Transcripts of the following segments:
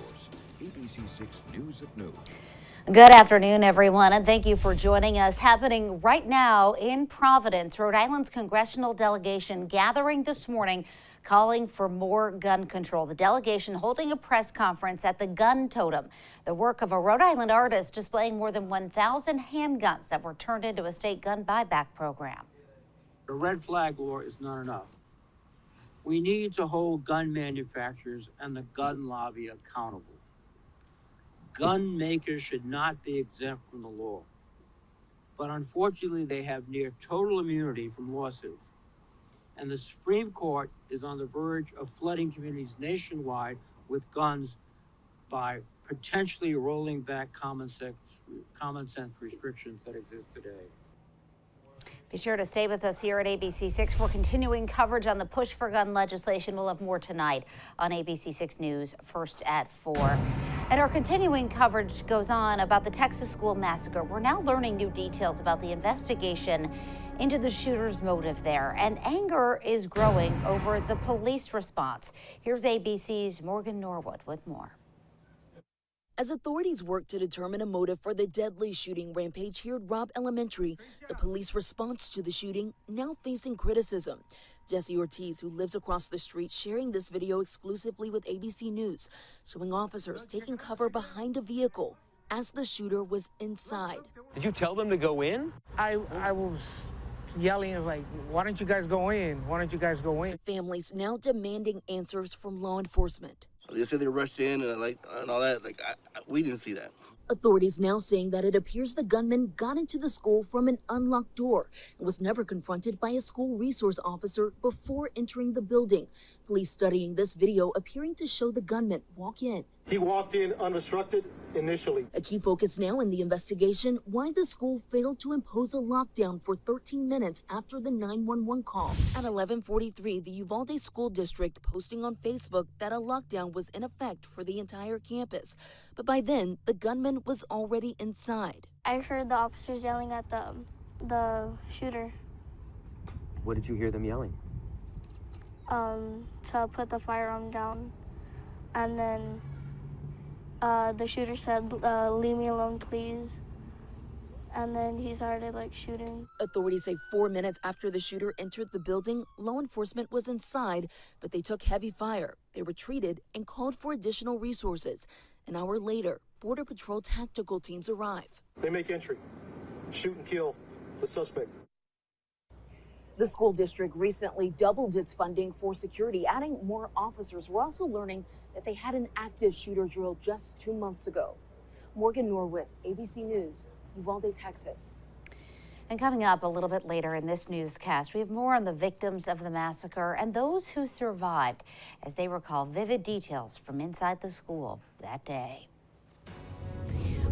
source, ABC6 News at noon. Good afternoon, everyone, and thank you for joining us. Happening right now in Providence, Rhode Island's congressional delegation gathering this morning, calling for more gun control. The delegation holding a press conference at the Gun Totem, the work of a Rhode Island artist displaying more than 1,000 handguns that were turned into a state gun buyback program. The red flag law is not enough. We need to hold gun manufacturers and the gun lobby accountable. Gun makers should not be exempt from the law, but unfortunately they have near total immunity from lawsuits. And the Supreme Court is on the verge of flooding communities nationwide with guns by potentially rolling back common sense restrictions that exist today. Be sure to stay with us here at ABC6 for continuing coverage on the push for gun legislation. We'll have more tonight on ABC6 News, first at 4. And our continuing coverage goes on about the Texas school massacre. We're now learning new details about the investigation into the shooter's motive there, and anger is growing over the police response. Here's ABC's Morgan Norwood with more. As authorities work to determine a motive for the deadly shooting rampage here at Robb Elementary, the police response to the shooting now facing criticism. Jesse Ortiz, who lives across the street, sharing this video exclusively with ABC News, showing officers taking cover behind a vehicle as the shooter was inside. Did you tell them to go in? I was yelling like, why don't you guys go in? Why don't you guys go in? Families now demanding answers from law enforcement. They said they rushed in and all that. We didn't see that. Authorities now saying that it appears the gunman got into the school from an unlocked door and was never confronted by a school resource officer before entering the building. Police studying this video appearing to show the gunman walk in. He walked in unobstructed initially. A key focus now in the investigation, why the school failed to impose a lockdown for 13 minutes after the 911 call. At 11:43, the Uvalde School District posting on Facebook that a lockdown was in effect for the entire campus. But by then, the gunman was already inside. I heard the officers yelling at the shooter. What did you hear them yelling? To put the firearm down. And then the shooter said, leave me alone, please. And then he started shooting. Authorities say 4 minutes after the shooter entered the building, law enforcement was inside, but they took heavy fire. They retreated and called for additional resources. An hour later, Border Patrol tactical teams arrive. They make entry, shoot and kill the suspect. The school district recently doubled its funding for security, adding more officers. We're also learning that they had an active shooter drill just 2 months ago. Morgan Norwood, ABC News, Uvalde, Texas. And coming up a little bit later in this newscast, we have more on the victims of the massacre and those who survived as they recall vivid details from inside the school that day.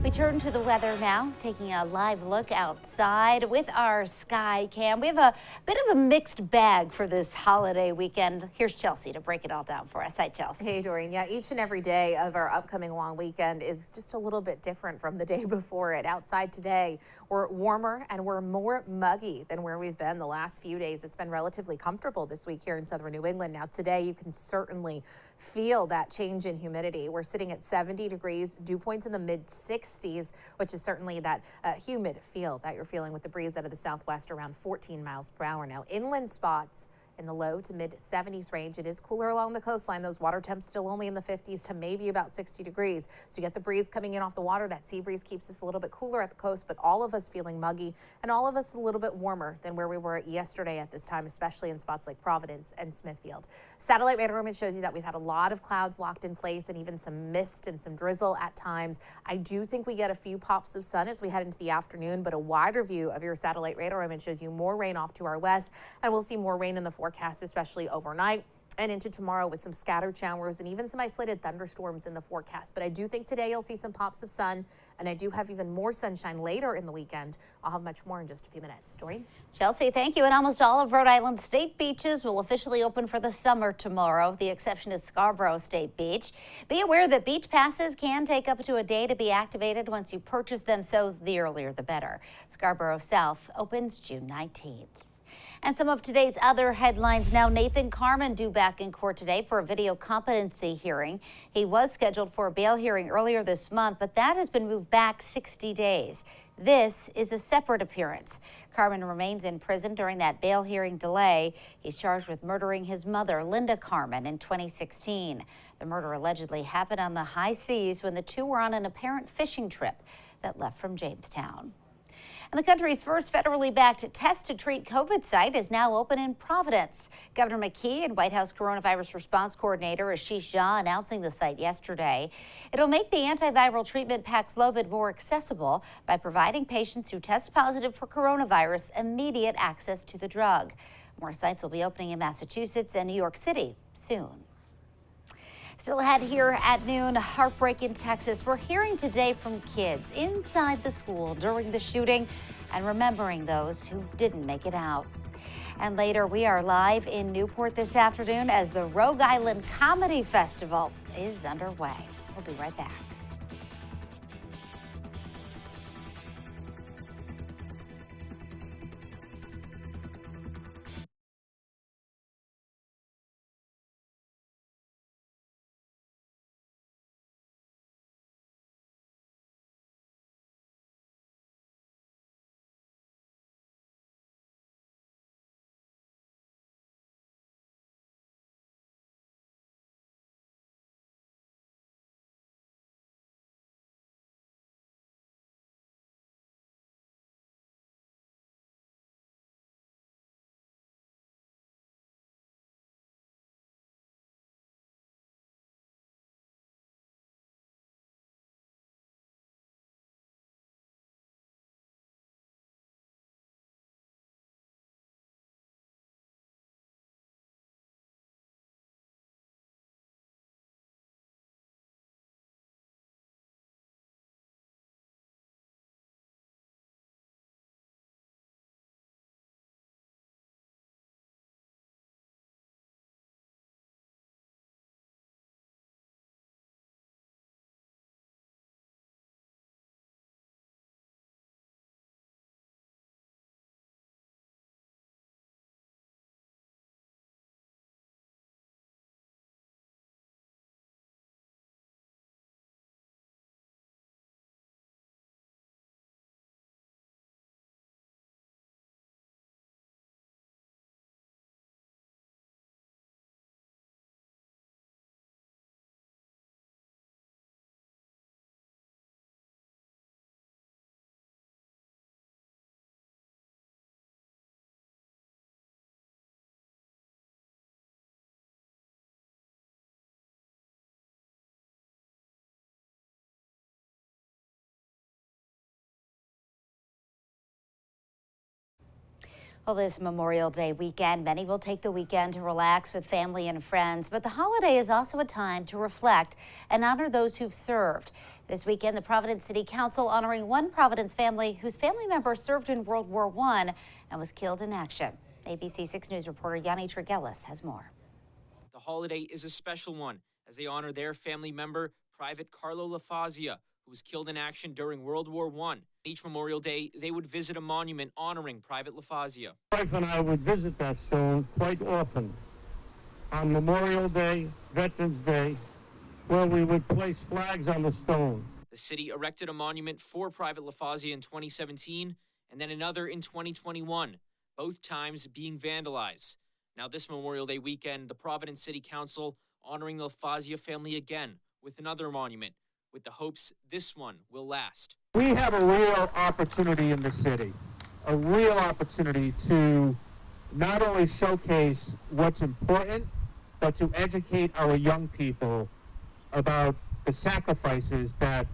We turn to the weather now, taking a live look outside with our sky cam. We have a bit of a mixed bag for this holiday weekend. Here's Chelsea to break it all down for us. Hi, Chelsea. Hey, Doreen. Yeah, each and every day of our upcoming long weekend is just a little bit different from the day before it. Outside today, we're warmer and we're more muggy than where we've been the last few days. It's been relatively comfortable this week here in southern New England. Now, today you can certainly feel that change in humidity. We're sitting at 70 degrees, dew points in the mid-60s, which is certainly that humid feel that you're feeling with the breeze out of the southwest around 14 miles per hour. Now, inland spots in the low to mid 70s range. It is cooler along the coastline. Those water temps still only in the 50s to maybe about 60 degrees. So you get the breeze coming in off the water. That sea breeze keeps us a little bit cooler at the coast, but all of us feeling muggy and all of us a little bit warmer than where we were yesterday at this time, especially in spots like Providence and Smithfield. Satellite radar image shows you that we've had a lot of clouds locked in place and even some mist and some drizzle at times. I do think we get a few pops of sun as we head into the afternoon, but a wider view of your satellite radar image shows you more rain off to our west, and we'll see more rain in the forecast, especially overnight and into tomorrow with some scattered showers and even some isolated thunderstorms in the forecast. But I do think today you'll see some pops of sun, and I do have even more sunshine later in the weekend. I'll have much more in just a few minutes. Doreen? Chelsea, thank you. And almost all of Rhode Island's state beaches will officially open for the summer tomorrow. The exception is Scarborough State Beach. Be aware that beach passes can take up to a day to be activated once you purchase them, so the earlier the better. Scarborough South opens June 19th. And some of today's other headlines now. Nathan Carmen due back in court today for a video competency hearing. He was scheduled for a bail hearing earlier this month, but that has been moved back 60 days. This is a separate appearance. Carmen remains in prison during that bail hearing delay. He's charged with murdering his mother, Linda Carmen, in 2016. The murder allegedly happened on the high seas when the two were on an apparent fishing trip that left from Jamestown. And the country's first federally backed test to treat COVID site is now open in Providence. Governor McKee and White House coronavirus response coordinator Ashish Jha announcing the site yesterday. It'll make the antiviral treatment Paxlovid more accessible by providing patients who test positive for coronavirus immediate access to the drug. More sites will be opening in Massachusetts and New York City soon. Still ahead here at noon, heartbreak in Texas. We're hearing today from kids inside the school during the shooting and remembering those who didn't make it out. And later, we are live in Newport this afternoon as the Rogue Island Comedy Festival is underway. We'll be right back. Well, this Memorial Day weekend, many will take the weekend to relax with family and friends, but the holiday is also a time to reflect and honor those who've served. This weekend, the Providence City Council honoring one Providence family whose family member served in World War I and was killed in action. ABC6 News reporter Yanni Triggelis has more. The holiday is a special one as they honor their family member, Private Carlo LaFazia, who was killed in action during World War I. Each Memorial Day, they would visit a monument honoring Private LaFazia. My wife and I would visit that stone quite often on Memorial Day, Veterans Day, where we would place flags on the stone. The city erected a monument for Private LaFazia in 2017 and then another in 2021, both times being vandalized. Now this Memorial Day weekend, the Providence City Council honoring the LaFazia family again with another monument, with the hopes this one will last. We have a real opportunity in the city, a real opportunity to not only showcase what's important, but to educate our young people about the sacrifices that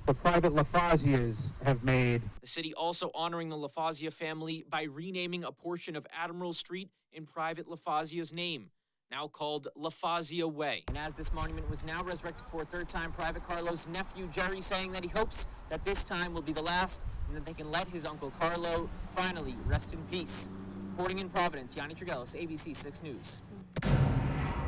the Private LaFazias have made. The city also honoring the LaFazia family by renaming a portion of Admiral Street in Private LaFazia's name, now called LaFazia Way. And as this monument was now resurrected for a third time, Private Carlo's nephew Jerry saying that he hopes that this time will be the last and that they can let his uncle Carlo finally rest in peace. Reporting in Providence, Yanni Triggelis, ABC6 News.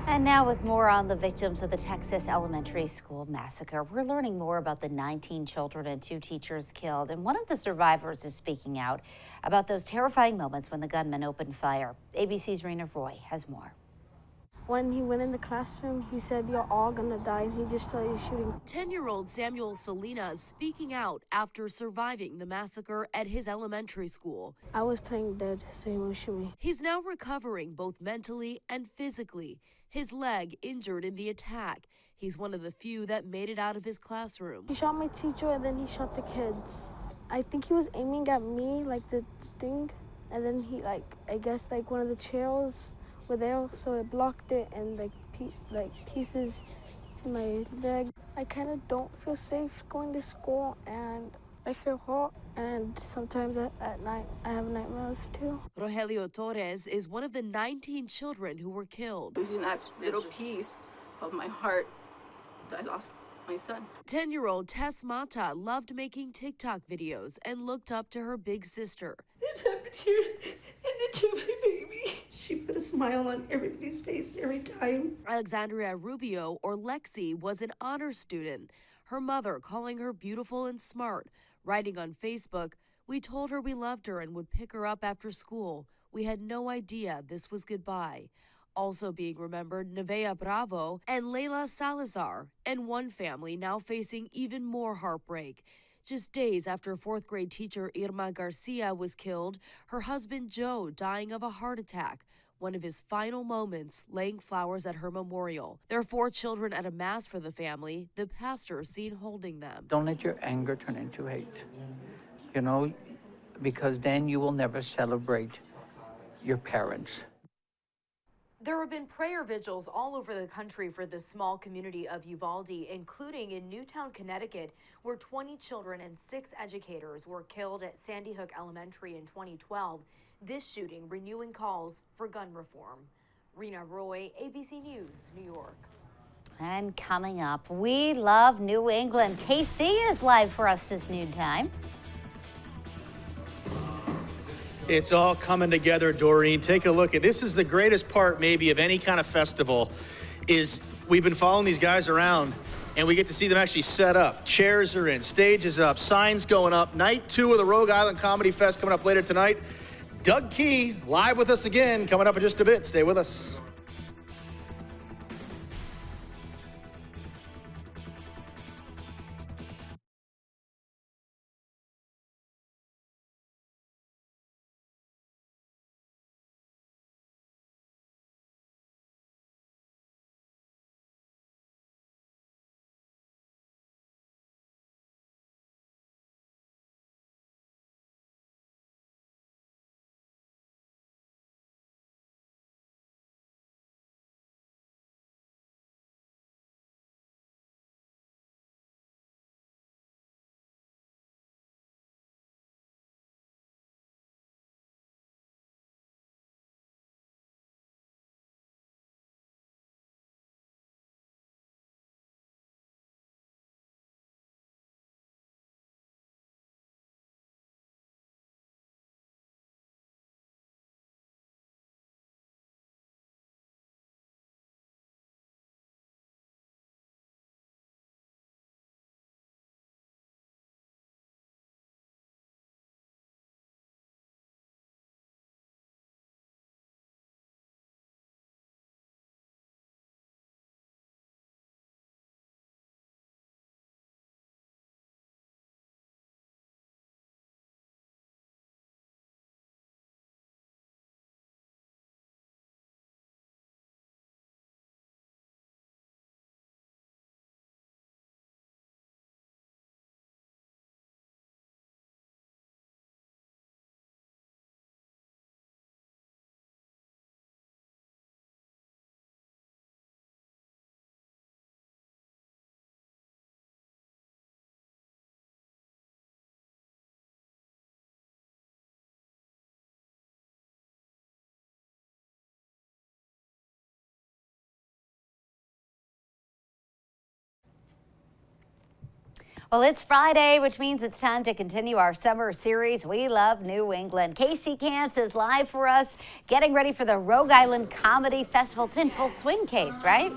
And now with more on the victims of the Texas elementary school massacre. We're learning more about the 19 children and 2 teachers killed. And one of the survivors is speaking out about those terrifying moments when the gunman opened fire. ABC's Rena Roy has more. When he went in the classroom, he said, "You're all gonna die," and he just started shooting. 10-year-old Samuel Salinas speaking out after surviving the massacre at his elementary school. I was playing dead, so he won't shoot me. He's now recovering both mentally and physically. His leg injured in the attack. He's one of the few that made it out of his classroom. He shot my teacher, and then he shot the kids. I think he was aiming at me, like the thing, and then he, I guess, one of the chairs were there, so it blocked it, and pieces in my leg. I kind of don't feel safe going to school, and I feel hot, and sometimes at night I have nightmares too. Rogelio Torres is one of the 19 children who were killed. Losing that little piece of my heart, I lost my son. 10-year-old Tess Mata loved making TikTok videos and looked up to her big sister. It happened here, and it to my baby. She put a smile on everybody's face every time. Alexandria Rubio, or Lexi, was an honor student. Her mother calling her beautiful and smart. Writing on Facebook, "We told her we loved her and would pick her up after school. We had no idea this was goodbye." Also being remembered, Nevaeh Bravo and Layla Salazar, and one family now facing even more heartbreak. Just days after 4th grade teacher Irma Garcia was killed, her husband Joe dying of a heart attack. One of his final moments, laying flowers at her memorial. There are 4 children at a mass for the family, the pastor seen holding them. Don't let your anger turn into hate, because then you will never celebrate your parents. There have been prayer vigils all over the country for the small community of Uvalde, including in Newtown, Connecticut, where 20 children and 6 educators were killed at Sandy Hook Elementary in 2012. This shooting renewing calls for gun reform. Rena Roy, ABC News, New York. And coming up, we love New England. KC is live for us this noontime. It's all coming together, Doreen. Take a look at this. Is the greatest part maybe of any kind of festival is we've been following these guys around and we get to see them actually set up. Chairs are in, stages up, signs going up. Night 2 of the Rogue Island Comedy Fest coming up later tonight. Doug Key live with us again coming up in just a bit. Stay with us. Well, it's Friday, which means it's time to continue our summer series, We Love New England. Casey Cantz is live for us, getting ready for the Rhode Island Comedy Festival. It's in full swing, Case, right?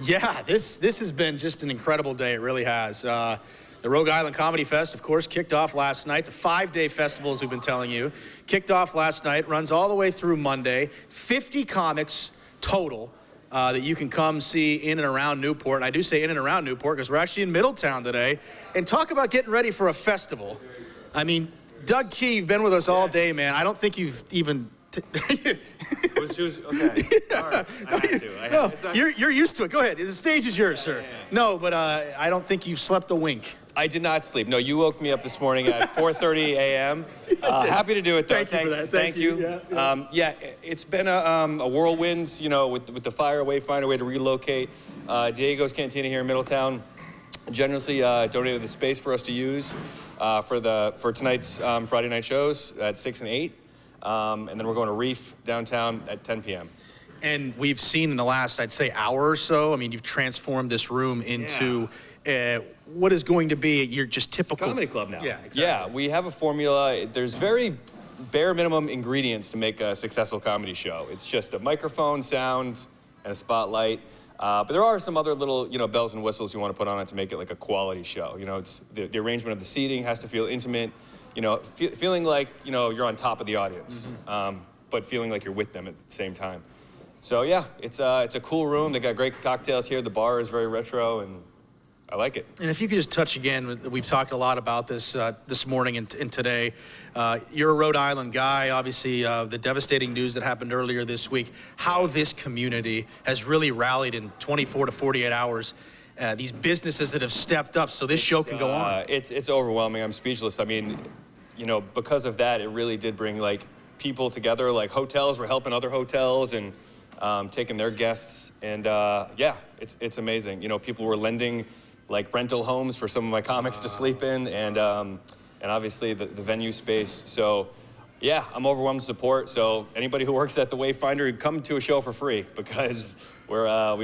Yeah, this has been just an incredible day. It really has. The Rhode Island Comedy Fest, of course, kicked off last night. It's a 5-day festival, as we've been telling you. Kicked off last night, runs all the way through Monday. 50 comics total. That you can come see in and around Newport. And I do say in and around Newport because we're actually in Middletown today. And talk about getting ready for a festival. I mean, Doug Key, you've been with us all day, man. I don't think you've even... Okay. All right. I had to. No, you're used to it. Go ahead. The stage is yours, sir. No, but I don't think you've slept a wink. I did not sleep. No, you woke me up this morning at 4:30 a.m. Happy to do it, though. Thank you for that. Thank you. Yeah, it's been a whirlwind, you know, with the fire away, find a way to relocate. Diego's Cantina here in Middletown generously donated the space for us to use for tonight's Friday night shows at 6 and 8. And then we're going to Reef downtown at 10 p.m. And we've seen in the last, I'd say, hour or so, I mean, you've transformed this room into what is going to be your just typical comedy club now. Yeah, exactly. Yeah, we have a formula. There's very bare minimum ingredients to make a successful comedy show. It's just a microphone, sound, and a spotlight. But there are some other little, bells and whistles you want to put on it to make it like a quality show. It's the arrangement of the seating has to feel intimate. Feeling like, you're on top of the audience, but feeling like you're with them at the same time. So yeah, it's a cool room. They got great cocktails here. The bar is very retro, and I like it. And if you could just touch again, we've talked a lot about this this morning and today. You're a Rhode Island guy, obviously the devastating news that happened earlier this week, how this community has really rallied in 24 to 48 hours. These businesses that have stepped up so this show can go on. It's overwhelming. I'm speechless. I mean, because of that, it really did bring like people together. Like hotels were helping other hotels and taking their guests. And yeah, it's amazing. People were lending like rental homes for some of my comics to sleep in, and obviously the venue space. So yeah, I'm overwhelmed with support. So anybody who works at the Wayfinder, come to a show for free because we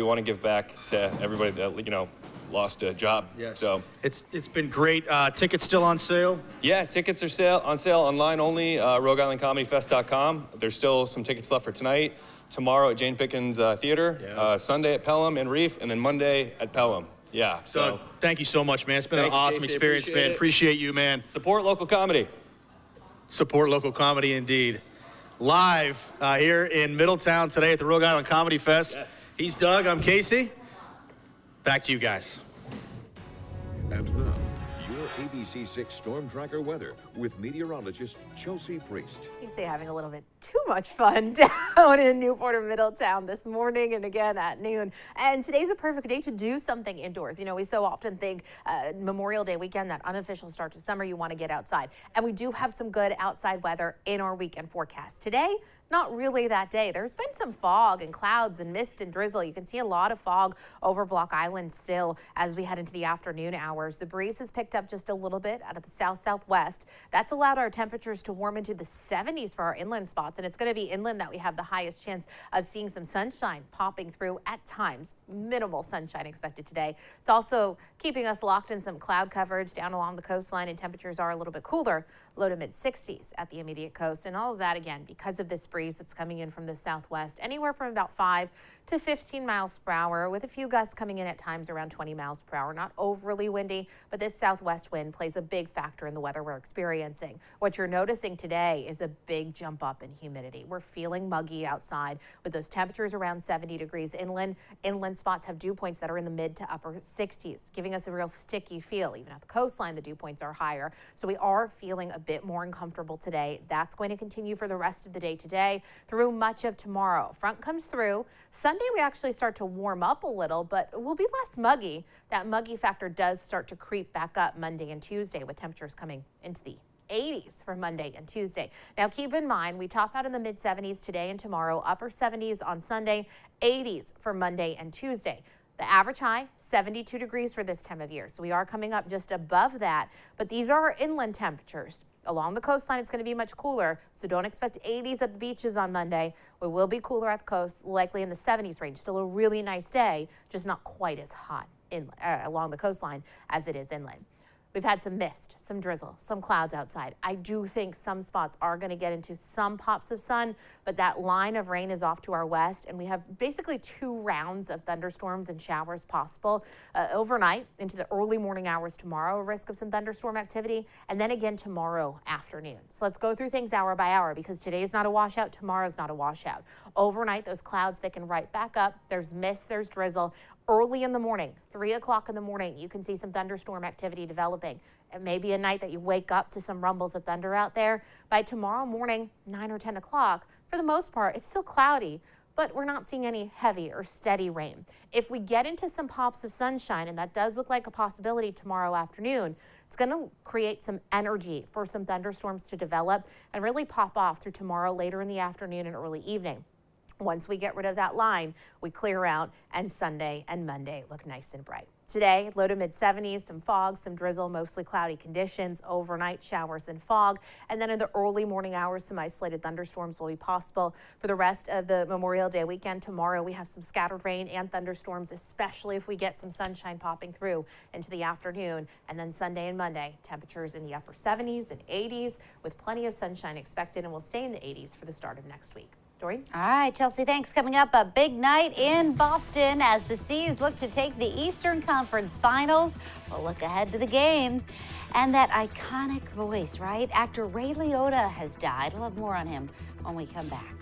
want to give back to everybody that lost a job. Yes. So it's been great. Tickets still on sale? Yeah, tickets are on sale online only. RhodeIslandComedyFest.com. There's still some tickets left for tonight, tomorrow at Jane Pickens Theater, Sunday at Pelham and Reef, and then Monday at Pelham. Yeah. So thank you so much, man. It's been an awesome experience, man. Appreciate you, man. Support local comedy. Support local comedy, indeed. Live here in Middletown today at the Rhode Island Comedy Fest. Yes. He's Doug. I'm Casey. Back to you guys. And now, your ABC6 Storm Tracker weather with meteorologist Chelsea Priest. You say having a little bit too much fun down in Newport or Middletown this morning and again at noon. And today's a perfect day to do something indoors. We so often think Memorial Day weekend, that unofficial start to summer, you want to get outside. And we do have some good outside weather in our weekend forecast. Today, not really that day. There's been some fog and clouds and mist and drizzle. You can see a lot of fog over Block Island still as we head into the afternoon hours. The breeze has picked up just a little bit out of the south-southwest. That's allowed our temperatures to warm into the 70s for our inland spots, and it's going to be inland that we have the highest chance of seeing some sunshine popping through at times. Minimal sunshine expected today. It's also keeping us locked in some cloud coverage down along the coastline, and temperatures are a little bit cooler, low to mid 60s at the immediate coast. And all of that, again, because of this breeze that's coming in from the southwest, anywhere from about 5 to 15 miles per hour, with a few gusts coming in at times around 20 miles per hour. Not overly windy, but this southwest wind plays a big factor in the weather we're experiencing. What you're noticing today is a big jump up in humidity. We're feeling muggy outside with those temperatures around 70 degrees inland. Inland spots have dew points that are in the mid to upper 60s, giving us a real sticky feel. Even at the coastline, the dew points are higher. So we are feeling a bit more uncomfortable today. That's going to continue for the rest of the day today through much of tomorrow. Front comes through. Sunday, we actually start to warm up a little, but we'll be less muggy. That muggy factor does start to creep back up Monday and Tuesday, with temperatures coming into the 80s for Monday and Tuesday. Now, keep in mind, we top out in the mid 70s today and tomorrow, upper 70s on Sunday, 80s for Monday and Tuesday. The average high, 72 degrees for this time of year. So we are coming up just above that, but these are our inland temperatures. Along the coastline, it's going to be much cooler, so don't expect 80s at the beaches on Monday. We will be cooler at the coast, likely in the 70s range. Still a really nice day, just not quite as hot. along the coastline as it is inland. We've had some mist, some drizzle, some clouds outside. I do think some spots are going to get into some pops of sun, but that line of rain is off to our west, and we have basically 2 rounds of thunderstorms and showers possible overnight into the early morning hours tomorrow, a risk of some thunderstorm activity, and then again tomorrow afternoon. So let's go through things hour by hour, because today is not a washout, tomorrow's not a washout. Overnight, those clouds thicken right back up. There's mist, there's drizzle. Early in the morning, 3 o'clock in the morning, you can see some thunderstorm activity developing. It may be a night that you wake up to some rumbles of thunder out there. By tomorrow morning, 9 or 10 o'clock, for the most part, it's still cloudy, but we're not seeing any heavy or steady rain. If we get into some pops of sunshine, and that does look like a possibility tomorrow afternoon, it's going to create some energy for some thunderstorms to develop and really pop off through tomorrow later in the afternoon and early evening. Once we get rid of that line, we clear out, and Sunday and Monday look nice and bright. Today, low to mid 70s, some fog, some drizzle, mostly cloudy conditions, overnight showers and fog, and then in the early morning hours, some isolated thunderstorms will be possible. For the rest of the Memorial Day weekend, tomorrow we have some scattered rain and thunderstorms, especially if we get some sunshine popping through into the afternoon. And then Sunday and Monday, temperatures in the upper 70s and 80s with plenty of sunshine expected, and will stay in the 80s for the start of next week. Doreen? All right, Chelsea, thanks. Coming up, a big night in Boston as the C's look to take the Eastern Conference Finals. We'll look ahead to the game. And that iconic voice, right? Actor Ray Liotta has died. We'll have more on him when we come back.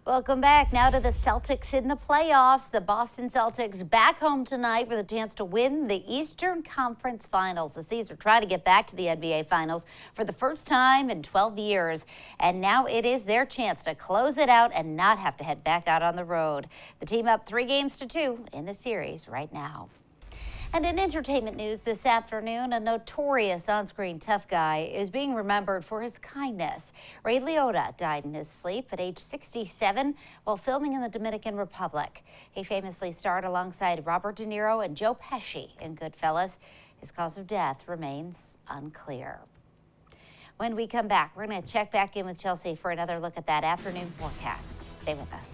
Welcome back. Now to the Celtics in the playoffs. The Boston Celtics back home tonight with a chance to win the Eastern Conference Finals. The C's are trying to get back to the NBA Finals for the first time in 12 years. And now it is their chance to close it out and not have to head back out on the road. The team up 3-2 in the series right now. And in entertainment news this afternoon, a notorious on-screen tough guy is being remembered for his kindness. Ray Liotta died in his sleep at age 67 while filming in the Dominican Republic. He famously starred alongside Robert De Niro and Joe Pesci in Goodfellas. His cause of death remains unclear. When we come back, we're going to check back in with Chelsea for another look at that afternoon forecast. Stay with us.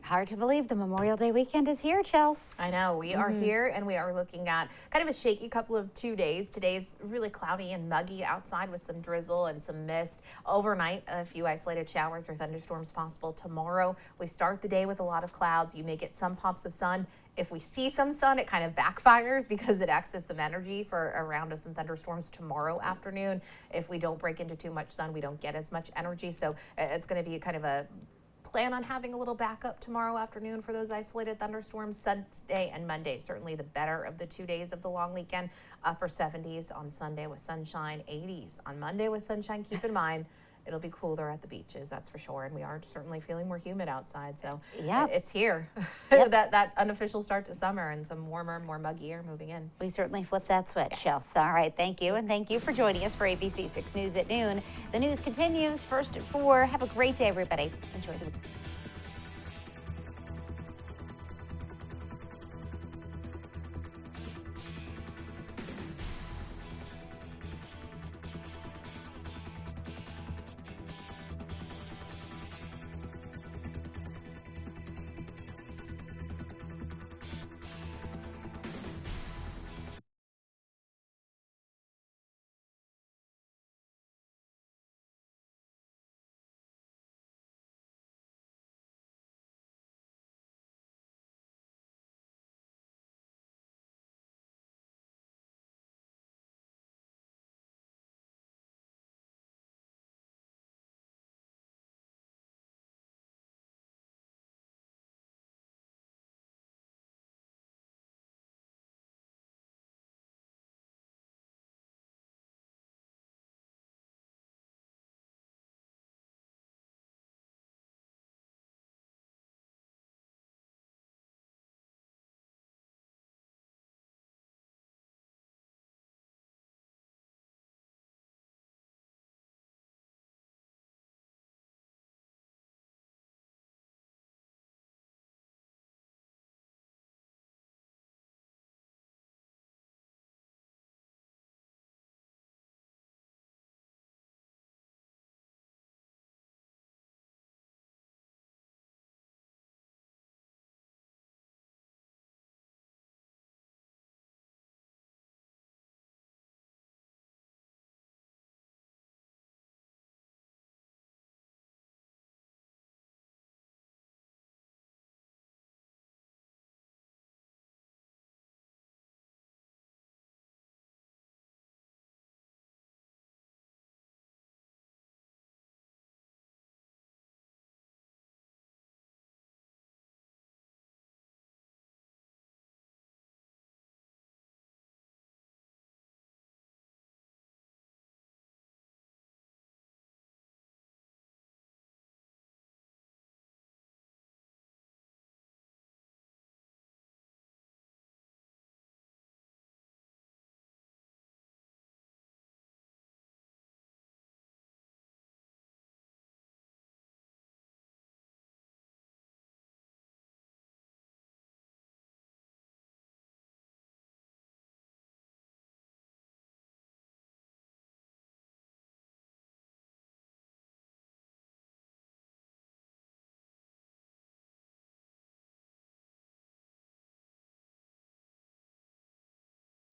Hard to believe the Memorial Day weekend is here, Chelsea. I know, we are here, and we are looking at kind of a shaky couple of 2 days. Today's really cloudy and muggy outside with some drizzle and some mist. Overnight, a few isolated showers or thunderstorms possible. Tomorrow, we start the day with a lot of clouds. You may get some pops of sun. If we see some sun, it kind of backfires because it acts as some energy for a round of some thunderstorms tomorrow afternoon. If we don't break into too much sun, we don't get as much energy. So it's going to be kind of a plan on having a little backup tomorrow afternoon for those isolated thunderstorms. Sunday and Monday, certainly the better of the 2 days of the long weekend. Upper 70s on Sunday with sunshine, 80s on Monday with sunshine. Keep in mind, it'll be cooler at the beaches, that's for sure. And we are certainly feeling more humid outside. So it's here. Yep. that unofficial start to summer and some warmer, more muggy air moving in. We certainly flipped that switch, Chelsea. All right, thank you. And thank you for joining us for ABC 6 News at noon. The news continues first at 4. Have a great day, everybody. Enjoy the weekend.